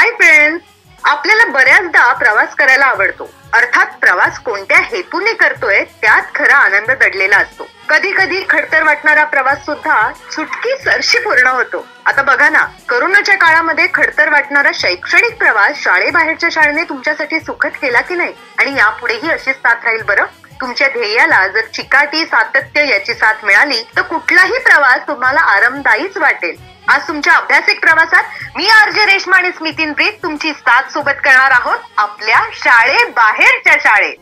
Hi friends, आपल्याला बऱ्याचदा प्रवास करायला आवडतो. अर्थात प्रवास कोणत्या हेतूने करतोय त्यात खरा आनंद दडलेला असतो. कधी कधी खडतर वाटणारा प्रवास सुद्धा चुटकी सरशी पूर्ण होतो. आता बघा ना, कोरोनाच्या काळामध्ये खडतर वाटणारा शैक्षणिक प्रवास शाळेबाहेरच्या शाळेने तुमच्यासाठी सुखद केला की नाही? आणि यापुढेही अशीच साथ राहील बरं. तुमच्या ध्येयाला जर चिकाटी सातत्य याची साथ मिळाली तर कुठलाही प्रवास तुम्हाला आरामदायीच वाटेल. आज तुमच्या अभ्यासिक प्रवासात मी आरजे रेश्मा आणि स्मितीन प्रीत तुमची साथ सोबत करणार आहोत आपल्या शाळेबाहेरच्या शाळेत.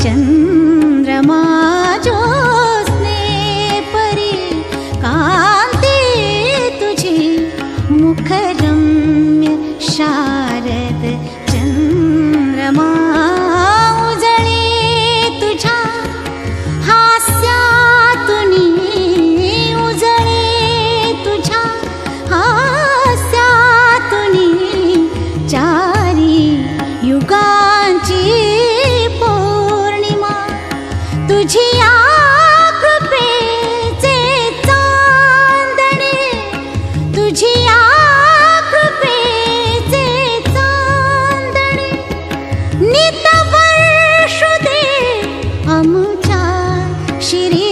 चंद्रमा ज्योत्स्ने परी कांती तुझी मुखरम्य शारद चंद्रमा उजळे तुझ्या हास्यातुनी उजळे तुझ्या हास्यातुनी चारी युगांची तुझी कृपेचे चांदणे तुझी कृपेचे चांदणे नित वर्षू दे आमच्या शिरी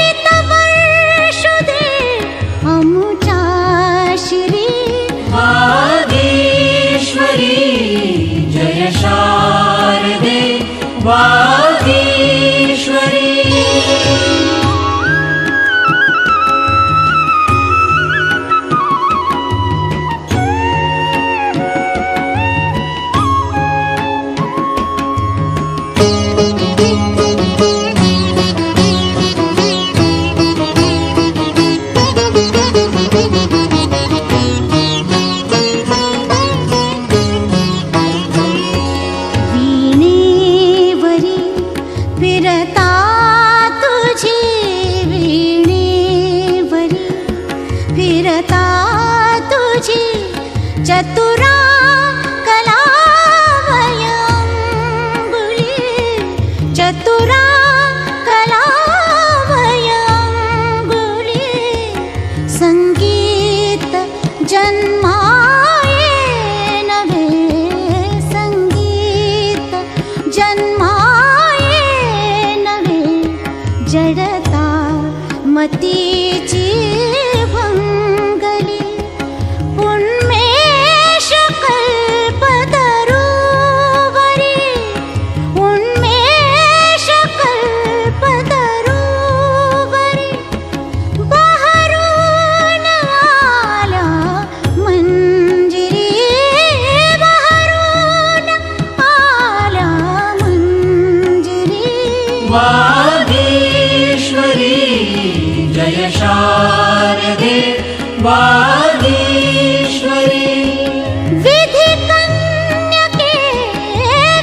नित वर्षू दे आमच्या शिरी. वागीश्वरी जय शारदे वागीश्वरी. चतुरा कलावयंगुली चतुरा कलावयंगुली संगीत जन्माये नवे संगीत जन्माये नवे जडता मतीची वागीश्वरी जय शारदे वागी वागीश्वरी विधि कन्यके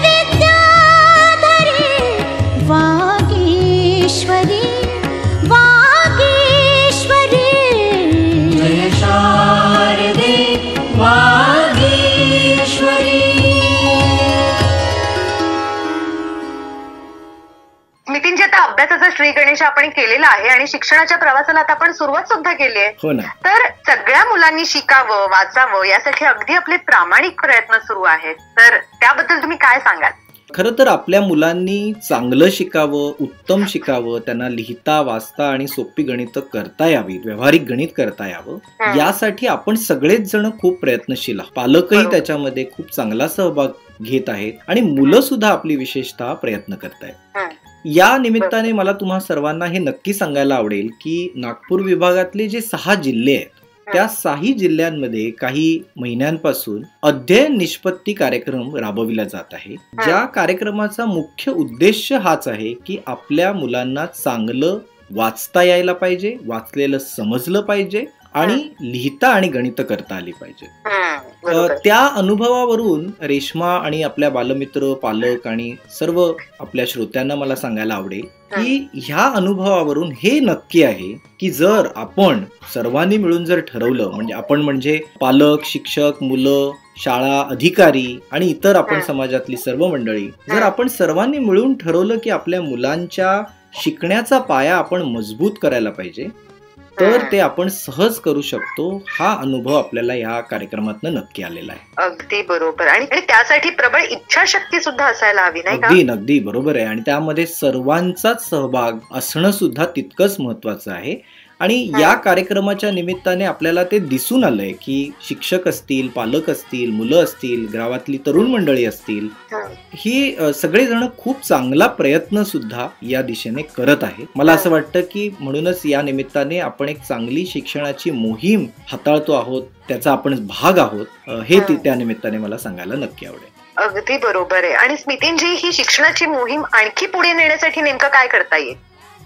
विद्याधरी वागीश्वरी वागीश्वरी जय शारदे वागीश्वरी. नितीनजी, आता अभ्यासाचा श्री गणेश आपण केलेला आहे आणि शिक्षणाच्या प्रवासाला आता आपण सुरुवात सुद्धा केली आहे. हो ना. तर सगळ्या मुलांनी शिकावं, वाचावं यासाठी अगदी आपले प्रामाणिक प्रयत्न सुरू आहेत. तर त्याबद्दल तुम्ही काय सांगाल? खरं तर आपल्या मुलांनी चांगलं शिकावं, उत्तम शिकावं, त्यांना लिहिता वाचता आणि सोपी गणितं करता यावी, व्यावहारिक गणित करता यावं, यासाठी आपण सगळेच जण खूप प्रयत्नशील आहोत. पालकही त्याच्यामध्ये खूप चांगला सहभाग घेत आहेत आणि मुलं सुद्धा आपली विशेषतः प्रयत्न करतायत. या निमित्ताने मला तुम्हा सर्वांना हे नक्की सांगायला आवडेल की नागपूर विभागातले जे 6 जिल्हे आहेत त्या 6 जिल्ह्यांमध्ये काही महिन्यांपासून अध्ययन निष्पत्ती कार्यक्रम राबविला जात आहे. ज्या कार्यक्रमाचा मुख्य उद्देश हाच आहे की आपल्या मुलांना चांगलं वाचता यायला पाहिजे, वाचलेलं समजलं पाहिजे आणि लिहिता आणि गणित करता आली पाहिजे. त्या अनुभवावरून रेश्मा आणि आपल्या बालमित्र, पालक आणि सर्व आपल्या श्रोत्यांना मला सांगायला आवडेल की ह्या अनुभवावरून हे नक्की आहे की जर आपण सर्वांनी मिळून जर ठरवलं, म्हणजे आपण म्हणजे पालक, शिक्षक, मुलं, शाळा, अधिकारी आणि इतर आपण समाजातली सर्व मंडळी, जर आपण सर्वांनी मिळून ठरवलं की आपल्या मुलांच्या शिकण्याचा पाया आपण मजबूत करायला पाहिजे, तर ते आपण सहज करू शकतो. हा अनुभव आपल्याला या कार्यक्रमातून नक्की आलेला आहे. अगदी बरोबर. आणि त्यासाठी प्रबळ इच्छाशक्ती सुद्धा असायला हवी, नाही का? अगदी बरोबर आहे. आणि त्यामध्ये सर्वांचाच सहभाग असणं सुद्धा तितकंच महत्वाचं आहे. आणि या कार्यक्रमाच्या निमित्ताने आपल्याला ते दिसून आलंय की शिक्षक असतील, पालक असतील, मुलं असतील, गावातली तरुण मंडळी असतील, ही सगळेजण खूप चांगला प्रयत्न सुद्धा या दिशेने करत आहेत. मला असं वाटतं की म्हणूनच या निमित्ताने आपण एक चांगली शिक्षणाची मोहीम हाताळतो आहोत, त्याचा आपण भाग आहोत, हे त्या निमित्ताने मला सांगायला नक्की आवडेल. अगदी बरोबर आहे. आणि स्मितीनजी, ही शिक्षणाची मोहीम आणखी पुढे नेण्यासाठी नेमकं काय करता येईल?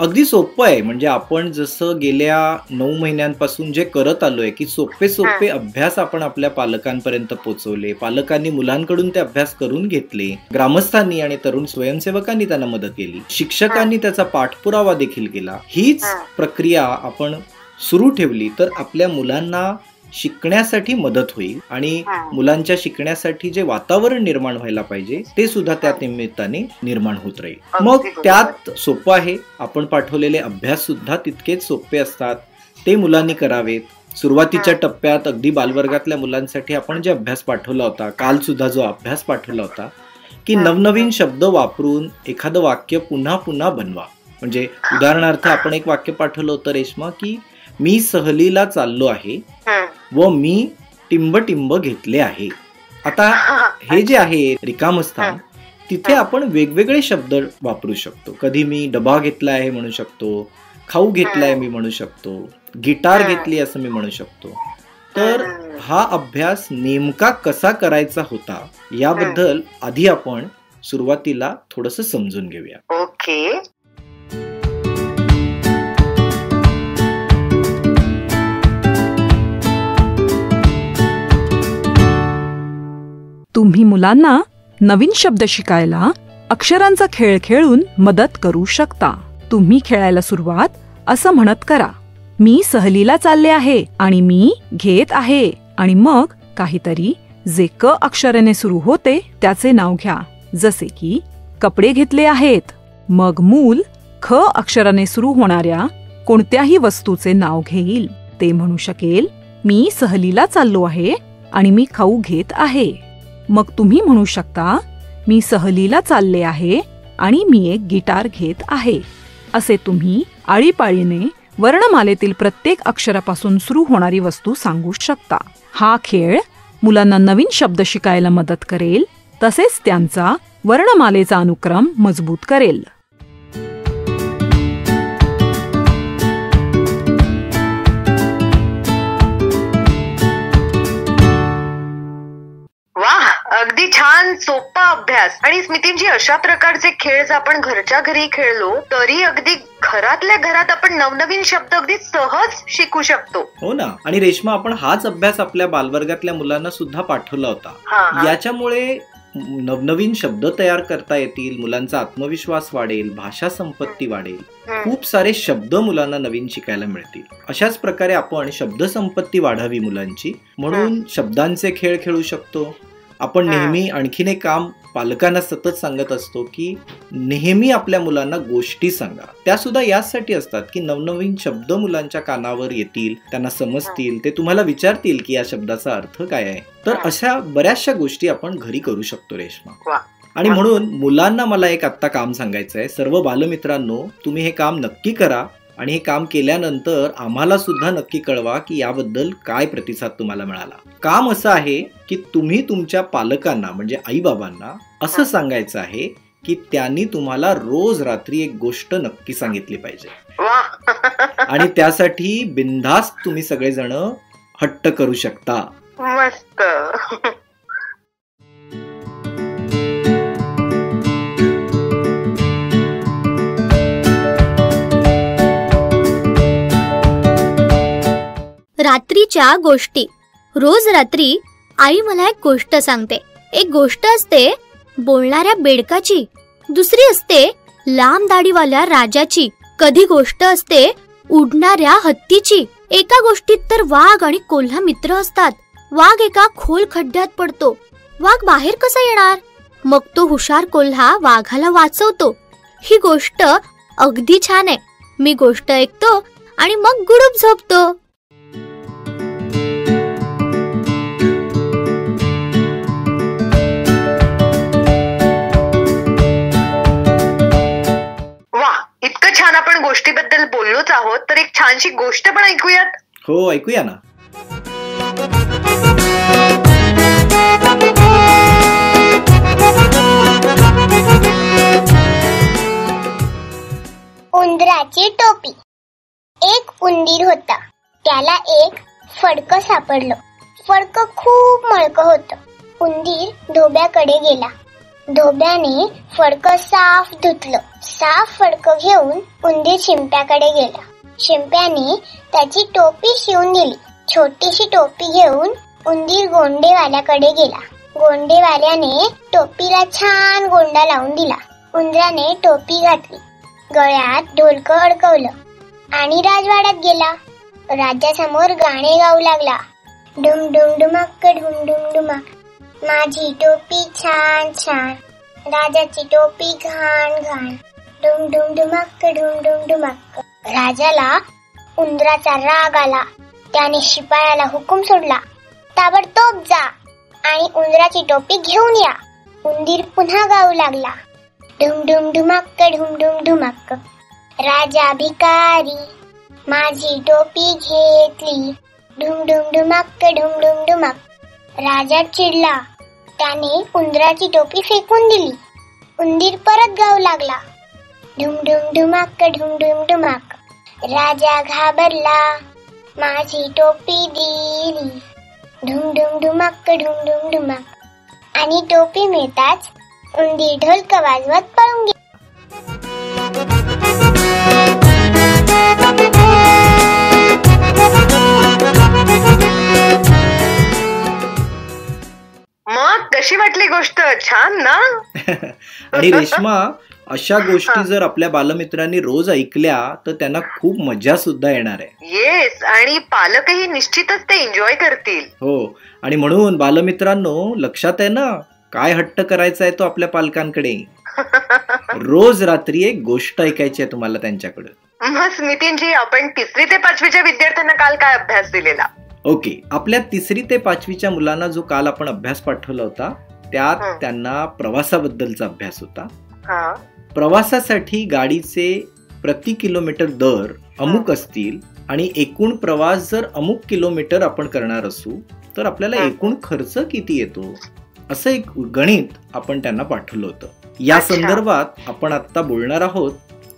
अगदी सोपं आहे. म्हणजे आपण जसं गेल्या 9 महिन्यांपासून जे करत आलोय की सोपे अभ्यास आपण आपल्या पालकांपर्यंत पोहोचवले, पालकांनी मुलांकडून ते अभ्यास करून घेतले, ग्रामस्थांनी आणि तरुण स्वयंसेवकांनी त्यांना मदत केली, शिक्षकांनी त्याचा पाठपुरावा देखील केला. हीच प्रक्रिया आपण सुरू ठेवली तर आपल्या मुलांना शिकण्यासाठी मदत होईल आणि मुलांच्या शिकण्यासाठी जे वातावरण निर्माण व्हायला पाहिजे ते सुद्धा त्या निमित्ताने निर्माण होत राहील. मग त्यात सोपं आहे, आपण पाठवलेले अभ्यास सुद्धा तितकेच सोपे असतात, ते मुलांनी करावेत. सुरुवातीच्या टप्प्यात अगदी बालवर्गातल्या मुलांसाठी आपण जे अभ्यास पाठवला होता, काल सुद्धा जो अभ्यास पाठवला होता की नवनवीन शब्द वापरून एखादं वाक्य पुन्हा पुन्हा बनवा. म्हणजे उदाहरणार्थ आपण एक वाक्य पाठवलं होतं रेश्मा की मी सहलीला चाललो आहे व मी टिंब घेतले आहे. आता हे जे आहे रिकामस्थान, तिथे आपण वेगवेगळे शब्द वापरू शकतो. कधी मी डबा घेतला आहे म्हणू शकतो, खाऊ घेतलाय मी म्हणू शकतो, गिटार घेतली असं मी म्हणू शकतो. तर हा अभ्यास नेमका कसा करायचा होता याबद्दल आधी आपण सुरुवातीला थोडंसं समजून घेऊया. ओके. तुम्ही मुलांना नवीन शब्द शिकायला अक्षरांचा खेळ खेळून मदत करू शकता. तुम्ही खेळायला सुरुवात असं म्हणत करा, मी सहलीला चालले आहे आणि मी घेत आहे, आणि मग काहीतरी जे क अक्षराने सुरू होते त्याचे नाव घ्या. जसे की कपडे घेतले आहेत. मग मूल ख अक्षराने सुरू होणाऱ्या कोणत्याही वस्तूचे नाव घेईल. ते म्हणू शकेल, मी सहलीला चाललो आहे आणि मी खाऊ घेत आहे. मग तुम्ही म्हणू शकता, मी सहलीला चालले आहे आणि मी एक गिटार घेत आहे. असे तुम्ही आळीपाळीने वर्णमालेतील प्रत्येक अक्षरापासून सुरू होणारी वस्तू सांगू शकता. हा खेळ मुलांना नवीन शब्द शिकायला मदत करेल, तसेच त्यांचा वर्णमालेचा अनुक्रम मजबूत करेल. वाह, अगदी छान सोपा अभ्यास. अभ्यास. आणि स्मितींची अशा प्रकारचे खेळ जर आपण घरच्या घरी खेळलो तरी अगदी घरातल्या घरात आपण नवनवीन शब्द अगदी सहज शिकू शकतो. हो ना. आणि रेश्मा, आपण हाच अभ्यास आपल्या बालवर्गातल्या मुलांना सुद्धा पाठवला होता. याच्यामुळे नवनवीन शब्द तयार करता येतील, मुलांचा आत्मविश्वास वाढेल, भाषा संपत्ती वाढेल, खूप सारे शब्द मुलांना नवीन शिकायला मिळतील. अशाच प्रकारे आपण शब्द संपत्ती वाढावी मुलांची म्हणून शब्दांचे खेळ खेळू शकतो. आपण नेहमी आणखीन एक काम पालकांना सतत सांगत असतो की नेहमी आपल्या मुलांना गोष्टी सांगा. त्या सुद्धा यासाठी असतात की नवनवीन शब्द मुलांच्या कानावर येतील, त्यांना समजतील, ते तुम्हाला विचारतील की या शब्दाचा अर्थ काय आहे. तर अशा बऱ्याचशा गोष्टी आपण घरी करू शकतो रेश्मा. आणि म्हणून मुलांना मला एक आत्ता काम सांगायचं आहे. सर्व बालमित्रांनो, तुम्ही हे काम नक्की करा आणि हे काम केल्यानंतर आम्हाला सुद्धा नक्की कळवा की याबद्दल काय प्रतिसाद तुम्हाला मिळाला. काम असं आहे की तुम्ही तुमच्या पालकांना म्हणजे आई बाबांना असं सांगायचं आहे की त्यांनी तुम्हाला रोज रात्री एक गोष्ट नक्की सांगितली पाहिजे. आणि त्यासाठी बिनधास्त तुम्ही सगळेजण हट्ट करू शकता. मस्त. रात्रीच्या गोष्टी. रोज रात्री आई मला एक गोष्ट सांगते. एक गोष्ट असते बोलणाऱ्या बेडकाची, दुसरी असते लांब दाढीवाल्या राजाची, कधी गोष्ट असते उडणाऱ्या हत्तीची. एका गोष्टीत तर वाघ आणि कोल्हा मित्र असतात. वाघ एका खोल खड्ड्यात पडतो. वाघ बाहेर कसा येणार? मग तो हुशार कोल्हा वाघाला वाचवतो. ही गोष्ट अगदी छान आहे. मी गोष्ट ऐकतो आणि मग गुडूप झोपतो. इतकं छान आपण गोष्टीबद्दल बोललोच आहोत, तर एक छानशी गोष्ट पण ऐकूयात. हो, ऐकूया ना. उंदराची टोपी. एक उंदीर होता. त्याला एक फडकं सापडलं. फडकं खूप मळकं होतं. उंदीर धोब्याकडे गेला. धोब्याने फडकं साफ धुतलं. साफ फडकं घेऊन उंदीर शिंप्याकडे गेला. शिंप्याने त्याची टोपी शिवून दिली. छोटीशी टोपी घेऊन उंदीर गोंडेवाल्याकडे गेला. गोंडेवाल्याने टोपीला छान गोंडा लावून दिला. उंदराने टोपी घातली, गळ्यात ढोलकं अडकवलं आणि राजवाड्यात गेला. राजासमोर गाणे गाऊ लागला. डुम डुम डुमक्क डुम डुम डुमक, माझी टोपी छान छान, राजाची टोपी घाण घाण, डुम डुम डुमक्क डुम डुम डुमक्क. राजाला उंदराचा राग आला. त्याने शिपायाला हुकूम सोडला, ताबडतोब जा आणि उंदराची टोपी घेऊन या. उंदीर पुन्हा गाऊ लागला. डुम डुम डुमक्क डुम डुम डुमक्क, राजा भिकारी, माझी टोपी घेतली, डुम डुम डुमक्क डुम डुम डुमक. राजा चिडला. त्याने उंदराची टोपी फेकून दिली. उंदीर परत गाऊ लागला. डुम डुम डुमक्क डुम डुम डुमक, राजा घाबरला, माझी टोपी दिली, डुम डुम डुमक्क डुम डुम डुमक. आणि टोपी मिळताच उंदीर ढोलक वाजवत पळून गेला. मग कशी वाटली गोष्ट? छान ना? आणि रेश्मा, अशा गोष्टी जर आपल्या बालमित्रांनी रोज ऐकल्या तर त्यांना खूप मजा सुद्धा येणार आहे. येस, आणि पालकही निश्चितच ते एन्जॉय करतील. हो, आणि म्हणून बालमित्रांनो, लक्षात आहे ना काय हट्ट करायचा आहे तो आपल्या पालकांकडे. रोज रात्री एक गोष्ट ऐकायची आहे तुम्हाला त्यांच्याकडे. मग स्मितींजी, आपण 3री ते 5वीच्या विद्यार्थ्यांना काल काय अभ्यास दिलेला? ओके, आपल्या 3री ते 5वीच्या मुलांना जो काल आपण अभ्यास पाठवला होता त्यात त्यांना प्रवासाबद्दलचा अभ्यास होता. प्रवासासाठी गाडीचे प्रति किलोमीटर दर अमुक असतील आणि एकूण प्रवास जर अमुक किलोमीटर आपण करणार असू तर आपल्याला एकूण खर्च किती येतो, असं एक गणित आपण त्यांना पाठवलं होतं. या संदर्भात आपण आता बोलणार आहोत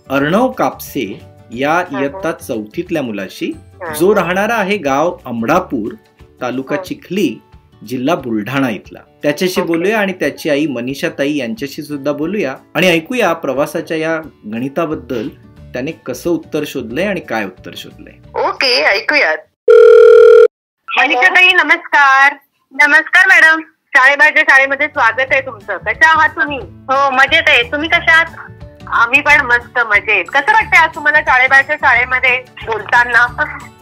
अर्णव कापसे या इयत्ता 4थीतल्या मुलाशी, जो राहणारा आहे गाव अमडापूर, तालुका चिखली, जिल्हा बुलढाणा इथला. त्याच्याशी बोलूया आणि त्याची आई मनीषा ताई यांच्याशी सुद्धा बोलूया आणि ऐकूया प्रवासाच्या या गणिताबद्दल त्याने कसं उत्तर शोधलंय आणि काय उत्तर शोधलंय. ओके, ऐकूयात. मनीषा ताई नमस्कार. नमस्कार मॅडम. शाळेबाहेरच्या शाळेमध्ये स्वागत आहे तुमचं. कशा आहात तुम्ही? हो मजेत आहे. तुम्ही कशा आहात? आम्ही पण मस्त मजेत. कसं वाटतंय आज तुम्हाला शाळेबाहेरच्या शाळेमध्ये बोलताना?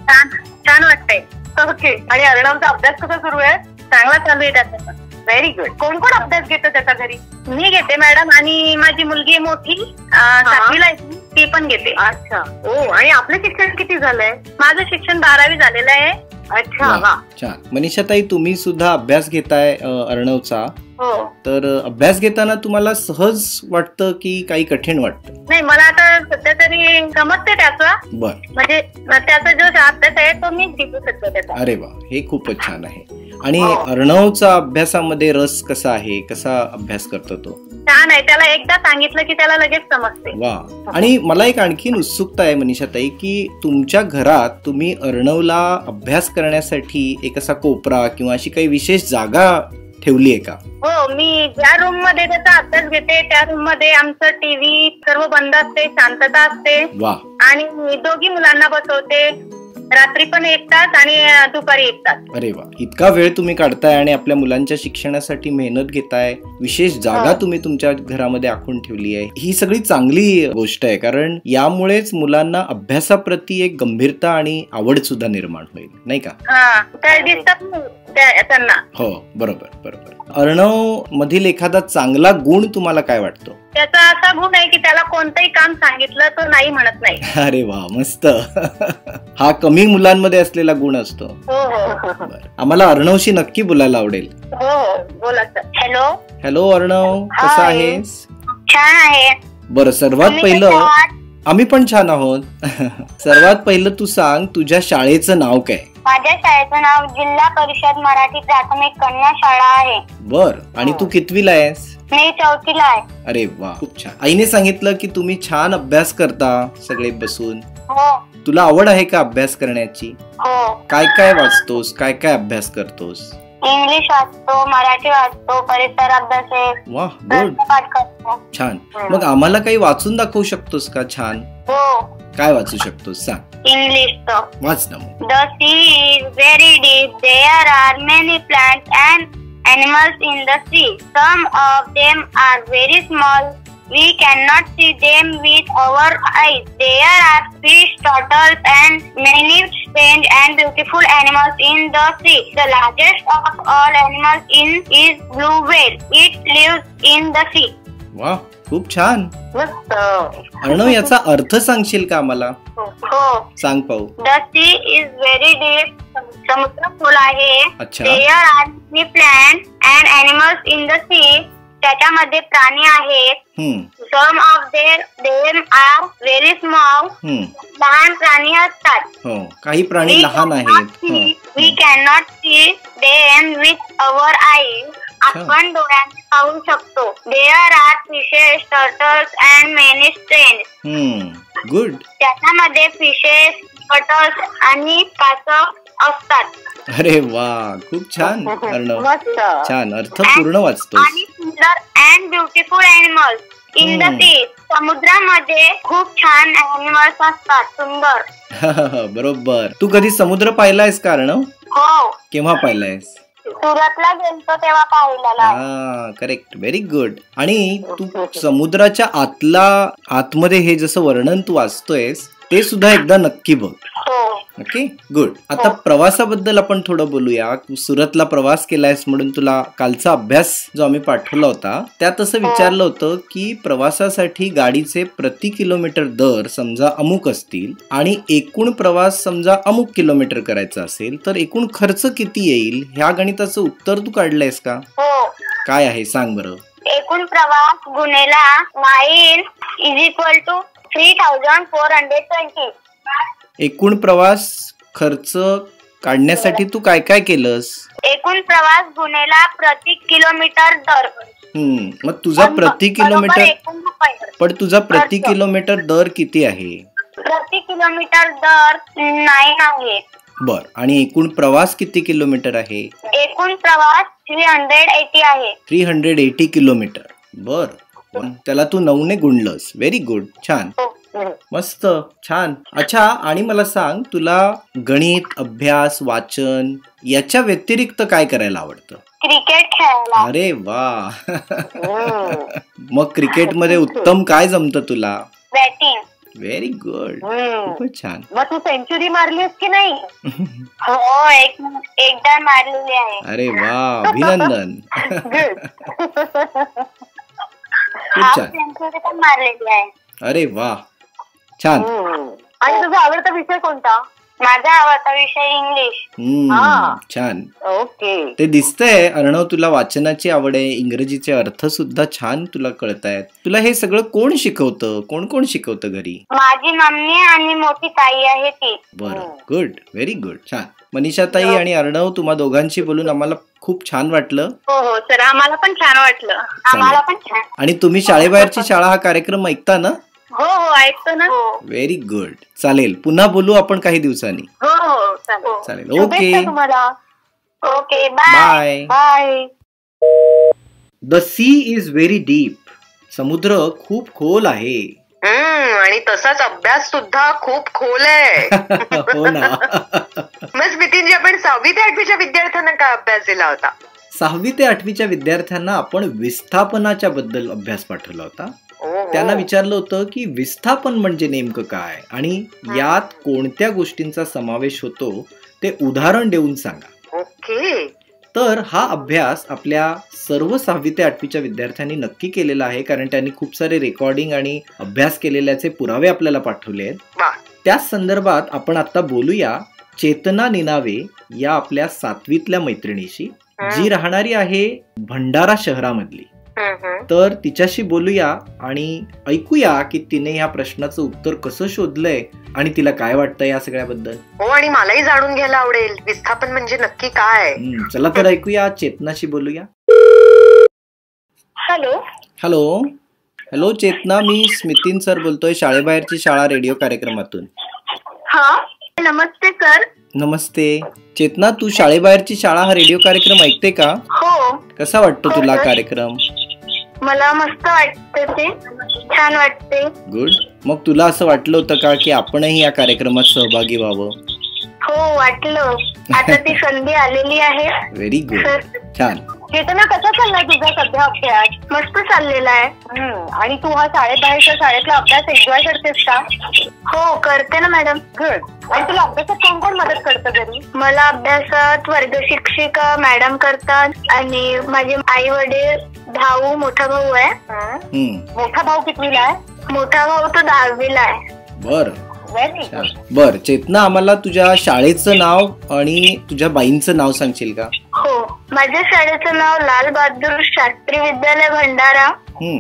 छान वाटतंय. ओके. आणि अर्णवचा अभ्यास कसा सुरू आहे? चांगला चालू आहे त्याचा. Very good. कोण कोण अभ्यास घेतं त्याच्या घरी? मी घेते मॅडम आणि माझी मुलगी मोठी 7वीला आहे, ती पण घेते. अच्छा. ओ, आणि आपलं शिक्षण किती झालंय? माझं शिक्षण 12वी झालेलं आहे. अच्छा. वा, वा, छान. मनीषा ताई, तुम्ही सुद्धा अभ्यास घेताय अर्णवचा. हो. तर अभ्यास घेताना तुम्हाला सहज वाटतं की काही कठीण वाटतं? नाही, मला आता सध्या तरी समजते त्याचं. बर. म्हणजे त्याचा जो अभ्यास आहे तो मी शिकू शकतो त्याचा. अरे वा, हे खूपच छान आहे. आणि अर्णवचा अभ्यासामध्ये रस कसा आहे? कसा अभ्यास करतो तो? छान आहे. त्याला एकदा सांगितलं की त्याला लगेच समजते. वा. आणि मला एक आणखीन उत्सुकता आहे मनीषा ताई की तुमच्या घरात तुम्ही अर्णवला अभ्यास करण्यासाठी एक असा कोपरा किंवा अशी काही विशेष जागा ठेवली आहे का? हो, मी ज्या रूम मध्ये त्याचा अभ्यास घेते त्या रूम मध्ये आमचं टीव्ही सर्व बंद असते, शांतता असते. वा. आणि दोघी मुलांना बसवते. रात्री पण 1 तास आणि दुपारी 1 तास. अरे वा, इतका वेळ तुम्ही काढताय आणि आपल्या मुलांच्या शिक्षणासाठी मेहनत घेताय. विशेष जागा तुम्ही तुमच्या घरामध्ये आखून ठेवली आहे. ही सगळी चांगली गोष्ट आहे, कारण यामुळेच मुलांना अभ्यासाप्रती एक गंभीरता आणि आवड सुद्धा निर्माण होईल, नाही का? हा, काय दिसतात त्यांना. हो, बरोबर बरोबर. अर्णव मधील एखादा चांगला गुण तुम्हाला काय वाटतो? त्याचा असा गुण आहे की त्याला कोणतंही काम सांगितलं तो नाही म्हणत नाही. अरे वा, मस्त. हा कमी मुलांमध्ये असलेला गुण असतो. हो हो. बरं. आम्हाला अर्णवशी नक्की बोलायला आवडेल. हो हो, बोला सर. हॅलो. हॅलो अर्णव, कसा आहेस? छान आहे. बरं, सर्वात पहिलं आम्ही पण छान आहोत. सर्वात पहिलं तू सांग, तुझ्या शाळेचं नाव काय? माझ्या शाळेचं नाव जिल्हा परिषद मराठी प्राथमिक कन्या शाळा आहे. बर. आणि तू कितवीला आहेस? मी 4थीला आहे. अरे वा, खूप छान. आईने सांगितलं की तुम्ही छान अभ्यास करता सगळे बसून. हो. तुला आवड आहे का अभ्यास करण्याची? हो. काय काय वाचतोस? काय काय अभ्यास करतोस? इंग्लिश वाचतो, मराठी वाचतो, परिसर अभ्यास आहे. वा, गुड. पाठ करतो. छान. मग आम्हाला काही वाचून दाखवू शकतोस का? छान. हो. काय वाचू शकतोस सांग? इंग्लिश तो. वाच ना मग. The sea is very deep. There are many plants and animals in the sea. Some of them are very small. We cannot see them with our eyes. There are fish, turtles, and many strange and beautiful animals in the sea. The largest of all animals is blue whale. It lives in the sea. वा, खूप छान. मस्त. अर्णव, याचा अर्थ सांगशील का आम्हाला? हो. सांग पाहू. The sea is very deep. समुद्र खोल आहे. अच्छा. There are many plants and animals in the sea. त्याच्यामध्ये प्राणी आहेत. Some of them are very small. लहान प्राणी असतात. हो, काही प्राणी लहान आहेत. We cannot see them with our eyes. आपण डोळ्यांनी पाहू शकतो. There are fishes, turtles and many strange. Good. त्याच्यामध्ये फिशेस, टर्टल्स आणि कासव असतात. अरे वा, खूप छान अर्णव. मस्त. छान, अर्थ पूर्ण वाचतोस. आणि सुंदर and beautiful animals in the sea. समुद्रामध्ये खूप छान ॲनिमल्स असतात, सुंदर. बरोबर. तू कधी समुद्र पाहिलायस का अर्णव? हो. केव्हा पाहिलायस? सुरतला गेलतो तेव्हा पाहिलेला. हा, करेक्ट. Very good. आणि तू समुद्राच्या आतमध्ये हे जसं वर्णन तू वाचतोयस ते सुद्धा एकदा नक्की बघ. Okay, good. आता प्रवासाबद्दल आपण थोडं बोलूया. तू सुरतला प्रवास केलायस म्हणून तुला कालचा अभ्यास जो आम्ही पाठवला होता त्यात असं विचारलं होतं की प्रवासासाठी गाडीचे प्रति किलोमीटर दर समजा अमुक असतील आणि एकूण प्रवास समजा अमुक किलोमीटर करायचा असेल तर एकूण खर्च किती येईल? ह्या गणिताचं उत्तर तू काढलंयस का? हो. काय आहे सांग बरं. एकूण प्रवास गुणेला माईल इज इक्वल टू 3420. एकूण प्रवास खर्च काढण्यासाठी तू काय काय केलंस? एकूण प्रवास गुणेला प्रति किलोमीटर दर. मग तुझा प्रति किलोमीटर दर किती आहे? प्रति किलोमीटर दर 9 आहे. बर, आणि एकूण प्रवास किती किलोमीटर आहे? एकूण प्रवास 380 आहे. 380 किलोमीटर. बर, त्याला तू 9 ने गुणलंस. व्हेरी गुड, छान, मस्त, छान. अच्छा, आणि मला सांग, तुला गणित, अभ्यास, वाचन याच्या व्यतिरिक्त काय करायला आवडतं? क्रिकेट खेळायला. अरे वा. मग क्रिकेटमध्ये उत्तम काय जमतं तुला? बॅटिंग. व्हेरी गुड, खूपच छान. मग तू सेंचुरी मारलीस की नाही? हो, एकदा मारलेली आहे. अरे वा, अभिनंदन. खूप हाफ छान. सेंचुरी पण मारलेली आहे. अरे वा, छान. आणि तुझा आवडता विषय कोणता? माझा आवडता विषय इंग्लिश. छान. ओके. ते दिसतंय अर्णव, तुला वाचनाची आवड आहे, इंग्रजीचे अर्थ सुद्धा छान तुला कळतायत. तुला हे सगळं कोण शिकवतं? कोण कोण शिकवतं घरी? माझी मम्मी आणि मोठी ताई आहे ती. बरं, गुड, व्हेरी गुड, छान. मनीषा ताई आणि अर्णव, तुम्हा दोघांशी बोलून आम्हाला खूप छान वाटलं. हो सर, आम्हाला पण छान वाटलं. आम्हाला पण छान. आणि तुम्ही शाळेबाहेरची शाळा हा कार्यक्रम ऐकता ना? हो ऐकतो ना. व्हेरी गुड, चालेल, पुन्हा बोलू आपण काही दिवसांनी. हो चालेल, ओके, तुम्हाला. Okay, bye. Bye. The sea is very deep. समुद्र खूप खोल आहे. आणि तसाच अभ्यास सुद्धा खूप खोल आहे. हो ना. मग स्मितींजी, आपण 6वी ते 8वीच्या विद्यार्थ्यांना काय अभ्यास दिला होता? 6वी ते 8वीच्या विद्यार्थ्यांना आपण विस्थापनाच्या बद्दल अभ्यास पाठवला होता. त्यांना विचारलं होतं की विस्थापन म्हणजे नेमकं काय आणि यात कोणत्या गोष्टींचा समावेश होतो ते उदाहरण देऊन सांगा. ओके. तर हा अभ्यास आपल्या सर्व 6वी ते 8वीच्या विद्यार्थ्यांनी नक्की केलेला आहे, कारण त्यांनी खूप सारे रेकॉर्डिंग आणि अभ्यास केलेल्याचे पुरावे आपल्याला पाठवले आहेत. त्याच संदर्भात आपण आता बोलूया चेतना निनावे या आपल्या 7वीतल्या मैत्रिणीशी, जी राहणारी आहे भंडारा शहरामधली. तर तिच्याशी बोलूया आणि ऐकूया की तिने या प्रश्नाचं उत्तर कसं शोधलंय आणि तिला काय वाटतं या सगळ्याबद्दल. हो, आणि मलाही जाणून घ्यायला आवडेल विस्थापन म्हणजे नक्की काय. चला तर ऐकूया, चेतनाशी बोलूया. हॅलो. हॅलो. हॅलो चेतना, मी स्मितीन सर बोलतोय शाळेबाहेरची शाळा रेडिओ कार्यक्रमातून. हा, नमस्ते सर. नमस्ते. चेतना, तू शाळेबाहेरची शाळा हा रेडिओ कार्यक्रम ऐकते का? हो. कसा वाटतो तुला कार्यक्रम? मला मस्त वाटते, ते छान वाटते. गुड. मग तुला असं वाटलं होतं का की आपणही या कार्यक्रमात सहभागी व्हावं? हो, वाटलं. आता ती संधी आलेली आहे. व्हेरी गुड, छान. चेतना, कसा चाललाय तुझा सध्या अभ्यास? मस्त चाललेला आहे. आणि तू हा शाळेबाहेरच्या शाळेतला अभ्यास एन्जॉय करतेस का? हो, करते ना मॅडम. गुड. आणि तुला अभ्यासात कोण कोण मदत करतं घरी? मला अभ्यासात वर्ग शिक्षिका मॅडम करतात आणि माझे आई वडील, भाऊ, मोठा भाऊ आहे. मोठा भाऊ कितवीला आहे? मोठा भाऊ तो 10वीला आहे. बर. Very good. बर चेतना, आम्हाला तुझ्या शाळेचं नाव आणि तुझ्या बाईंचं नाव सांगशील का? हो, माझ्या शाळेचं नाव लाल बहादूर शास्त्री विद्यालय भंडारा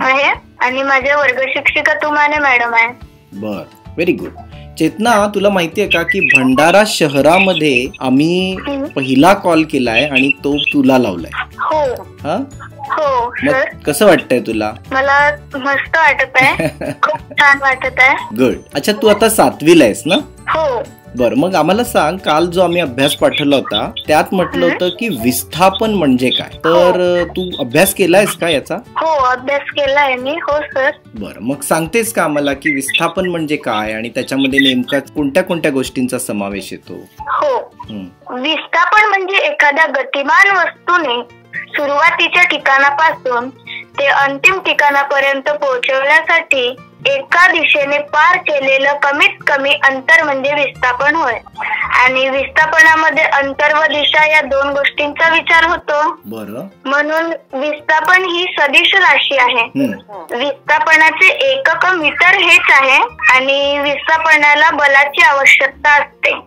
आहे आणि माझ्या वर्ग शिक्षिका तुमाने मॅडम आहे. बर, व्हेरी गुड. चेतना, तुला माहितीये का की भंडारा शहरामध्ये आम्ही पहिला कॉल केलाय आणि तो तुला लावलाय. हो. हा, हो सर. कसं वाटतंय तुला? मला मस्त वाटत आहे. खूप छान वाटत आहे. गुड. अच्छा, तू आता 7वीला आहेस ना? हो. बर, मग आम्हाला सांग, काल जो आम्ही अभ्यास पाठवला होता त्यात म्हटलं होतं की विस्थापन म्हणजे काय, तर तू अभ्यास केलायस का याचा? हो, अभ्यास केलाय मी. हो सर. बर, मग सांगतेस का आम्हाला की विस्थापन म्हणजे काय आणि त्याच्यामध्ये नेमका कोणत्या कोणत्या गोष्टींचा समावेश येतो? हो. विस्थापन म्हणजे एखाद्या गतिमान वस्तूने सुरुवातीच्या ठिकाणापासून ते अंतिम ठिकाणापर्यंत पोहोचवण्यासाठी एका दिशेने पार केलेलं कमीत कमी अंतर म्हणजे विस्थापन होय. आणि विस्थापनामध्ये अंतर व दिशा या 2 गोष्टींचा विचार होतो. बरं. म्हणून विस्थापन ही सदिश राशी आहे. विस्थापनाचे एकक मीटर हेच आहे आणि विस्थापनाला बलाची आवश्यकता असते.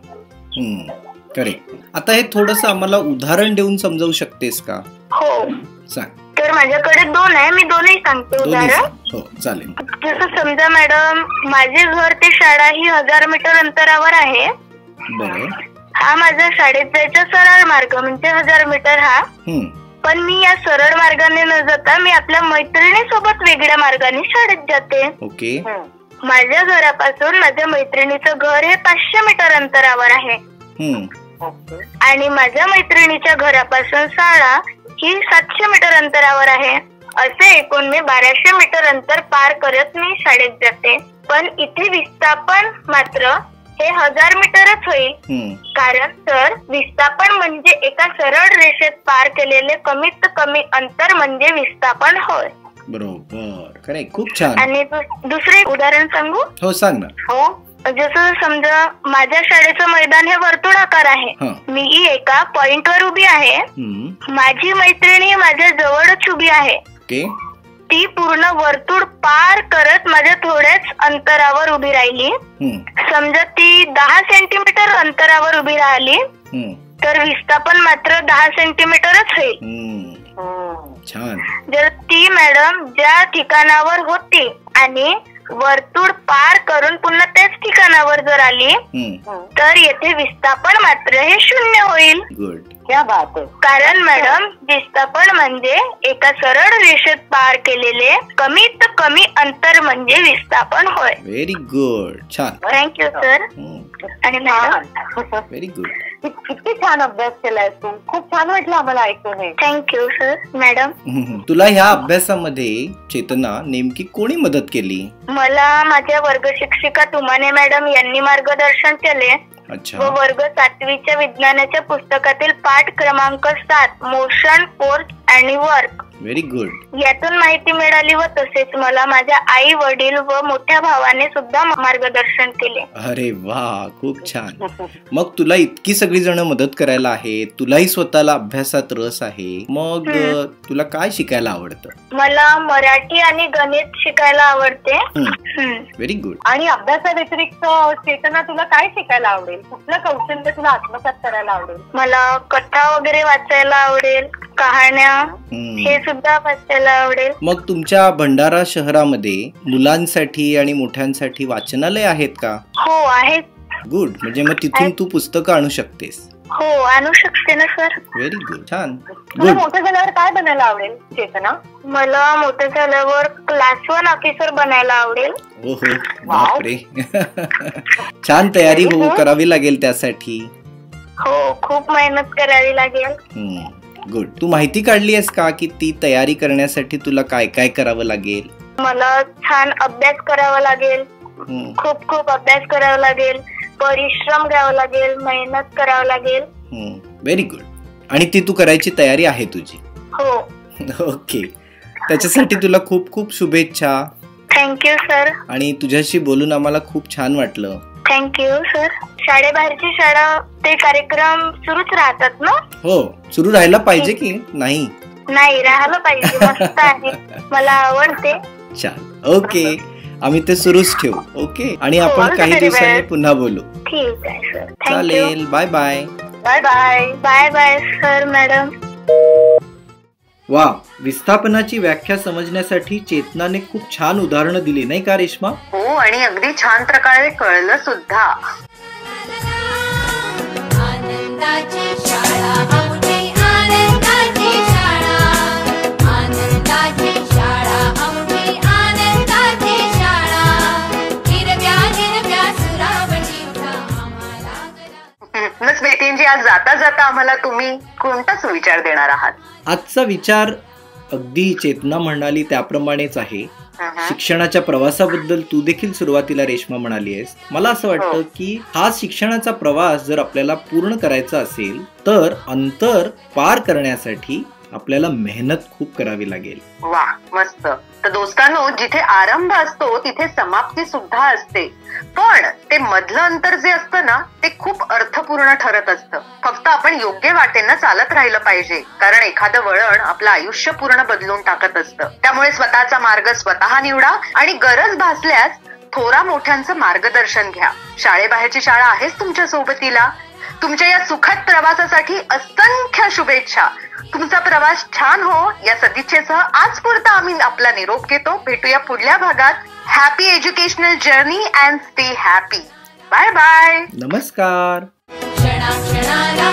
करेक्ट. आता हे थोडंसं आम्हाला उदाहरण देऊन समजावू शकतेस का? हो, सांग. तर माझ्याकडे 2 आहे, मी दोन्ही सांगते उदाहरण. हो, चालेल. जसं समजा मॅडम, माझे घर ते शाळा ही 1000 मीटर अंतरावर आहे. बरं. हा माझा शाळेत जायचा सरळ मार्ग म्हणजे 1000 मीटर हा. पण मी या सरळ मार्गाने न जाता मी आपल्या मैत्रिणीसोबत वेगळ्या मार्गाने शाळेत जाते. ओके. माझ्या घरापासून माझ्या मैत्रिणीचं घर हे 500 मीटर अंतरावर आहे. आणि माझ्या मैत्रिणीच्या घरापासून शाळा ही 700 मीटर अंतरावर आहे. असे एकूण मी 1200 मीटर अंतर पार करत मी शाळेत जाते. पण इथे विस्थापन मात्र हे 1000 मीटरच होईल. कारण सर, विस्थापन म्हणजे एका सरळ रेषेत पार केलेले कमीत कमी अंतर म्हणजे विस्थापन होय. बरोबर, खरे, खूप छान. आणि दुसरे उदाहरण सांगू? हो, सांग ना. हो, जसं समजा माझ्या शाळेचं मैदान हे वर्तुळाकार आहे. मी एका पॉइंटवर उभी आहे. माझी मैत्रिणी माझ्या जवळच उभी आहे. ती पूर्ण वर्तुळ पार करत माझ्या थोड्याच अंतरावर उभी राहिली. समजा ती 10 सेंटीमीटर अंतरावर उभी राहिली तर विस्थापन मात्र 10 सेंटीमीटरच होईल. छान. जर ती मॅडम ज्या ठिकाणावर होती आणि वर्तुळ पार करून पुन्हा त्याच ठिकाणावर जर आली तर येथे विस्थापन मात्र हे 0 होईल. गुड. क्या बात आहे. कारण मॅडम, विस्थापन म्हणजे एका सरळ रेषेत पार केलेले कमीत कमी अंतर म्हणजे विस्थापन होय. Very good. छान. Thank you sir. आणि मॅडम, व्हेरी गुड. किती छान अभ्यास केलाय तू. खूप छान वाटलं आम्हाला ऐकून. Thank you sir. मॅडम, तुला ह्या अभ्यासामध्ये चेतना नेमकी कोणी मदत केली? मला माझ्या वर्ग शिक्षिका तुमाने मॅडम यांनी मार्गदर्शन केले. व वर्ग 7वीच्या विज्ञानाच्या पुस्तकातील पाठ क्रमांक 7 मोशन, फोर्स आणि वर्क व्हेरी गुड यातून माहिती मिळाली. व तसेच मला माझ्या आई वडील व मोठ्या भावाने सुद्धा मार्गदर्शन केले. अरे वा, खूप छान. मग तुला इतकी सगळी जण मदत करायला आहेत, तुलाही स्वतःला अभ्यासात रस आहे, मग तुला काय शिकायला आवडतं? मला मराठी आणि गणित शिकायला आवडते. Very good. आणि अभ्यासा व्यतिरिक्त चेतना तुला काय शिकायला आवडेल? कुठलं कौशल्य तुला आत्मसात करायला आवडेल? मला कथा वगैरे वाचायला आवडेल, कहाण्या हे सुद्धा वाचायला आवडेल. मग तुमच्या भंडारा शहरामध्ये मुलांसाठी आणि मोठ्यांसाठी वाचनालय आहेत का? हो, आहेत. गुड. म्हणजे मग तिथून तू पुस्तकं आणू शकतेस? हो, आणू शकते ना सर. Very good. छान. तुला मोठं झाल्यावर काय बनायला आवडेल चेतना? मला मोठं झाल्यावर क्लास 1 ऑफिसर बनायला आवडेल. ओहो, बापरे. छान तयारी करावी लागेल त्यासाठी. हो, खूप मेहनत करावी लागेल. गुड. तू माहिती काढली आहेस का की ती तयारी करण्यासाठी तुला काय काय करावं लागेल? मला छान अभ्यास करावा लागेल, खूप खूप अभ्यास करावा लागेल, परिश्रम घ्यावा लागेल, मेहनत करावं लागेल. Very good. आणि ती तू करायची तयारी आहे तुझी? हो. ओके. त्याच्यासाठी तुला खूप खूप शुभेच्छा. Thank you sir. आणि तुझ्याशी बोलून आम्हाला खूप छान वाटलं. Thank you sir. शाळेबाहेरची शाळा ते कार्यक्रम सुरूच राहतात ना? हो, सुरू राहायला पाहिजे की नाही? नाही, राहायला पाहिजे. मस्त आहे, मला आवडते. छान. ओके, आम्ही ते सुरूच ठेवू. ओके. आणि आपण काही दिवसांनी पुन्हा बोलू. ठीक आहे सर. चालेल. Bye bye. Bye bye. Bye bye sir. Madam, वा, विस्थापनाची व्याख्या समजण्यासाठी चेतनाने खूप छान उदाहरणं दिली, नाही का रेश्मा? हो, आणि अगदी छान प्रकारे कळलं सुद्धा. आनंदाची शाळा आमची, आनंदाची शाळा, आनंदाची शाळा आमची, आनंदाची शाळा, हिरव्या हिरव्या सुरावटीचा आम्हाला. मिस बेटींजी, आज जाता जाता आम्हाला तुम्ही कोणता सुविचार देणार आहात? आजचा विचार अगदी चेतना म्हणाली त्याप्रमाणेच आहे. शिक्षणाच्या प्रवासाबद्दल तू देखील सुरुवातीला रेश्मा म्हणाली आहेस. मला असं वाटतं की हा शिक्षणाचा प्रवास जर आपल्याला पूर्ण करायचा असेल तर अंतर पार करण्यासाठी आपल्याला मेहनत खूप करावी लागेल. वा, मस्त. तर दोस्तांनो, जिथे आरंभ असतो तिथे समाप्ती सुद्धा असते. पण ते मधलं अंतर जे असतं ना, ते खूप अर्थपूर्ण ठरत असतं. फक्त आपण योग्य वाटेनं चालत राहिलं पाहिजे, कारण एखादं वळण आपलं आयुष्य पूर्ण बदलून टाकत असतं. त्यामुळे स्वतःचा मार्ग स्वतः निवडा आणि गरज भासल्यास थोरा मोठ्यांचं मार्गदर्शन घ्या. शाळेबाहेरची शाळा आहेच तुमच्या सोबतीला. तुमच्या या सुखद प्रवासासाठी असंख्य शुभेच्छा. तुमचा प्रवास छान हो या सदिच्छेसह आज पुरता आम्ही आपला निरोप घेतो. भेटूया पुढल्या भागात. Happy educational journey and stay happy. Bye bye. नमस्कार. क्षणा क्षणाला